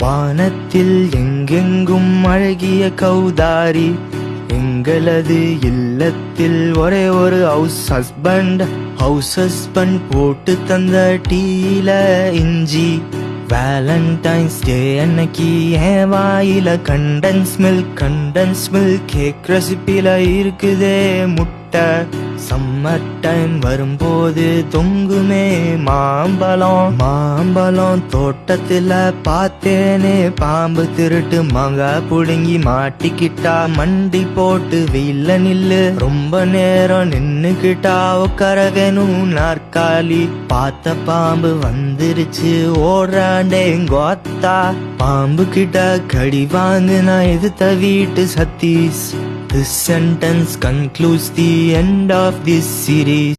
வானத்தில் எங்கெங்கும் அழகிய கௌதாரி, எங்களது இல்லத்தில் ஒரே ஒரு ஹவுஸ் ஹஸ்பண்ட் போட்டு தந்த டீல இஞ்சி. வேலண்டைன்ஸ் டே அன்னைக்கு என் வாயில கண்டன்ஸ் மில்க் கேக் ரெசிபில இருக்குதே முட்டை. சம்மர் டைம் வரும்போது தொங்குமே மாம்பழம் தோட்டத்துல பார்த்தேனே பாம்பு திருட்டு மாங்காய் புடுங்கி மாட்டிக்கிட்டா மண்டி போட்டு வெயில்ல நில்லு. ரொம்ப நேரம் நின்னுக்கிட்டா உட்கார வேணும் நாற்காலி. பார்த்த பாம்பு வந்துருச்சு ஓடுறாண்டே கோத்தா. பாம்பு கிட்ட கடி வாங்குனா எதுத்த வீட்டு Satish. This sentence concludes the end of this series.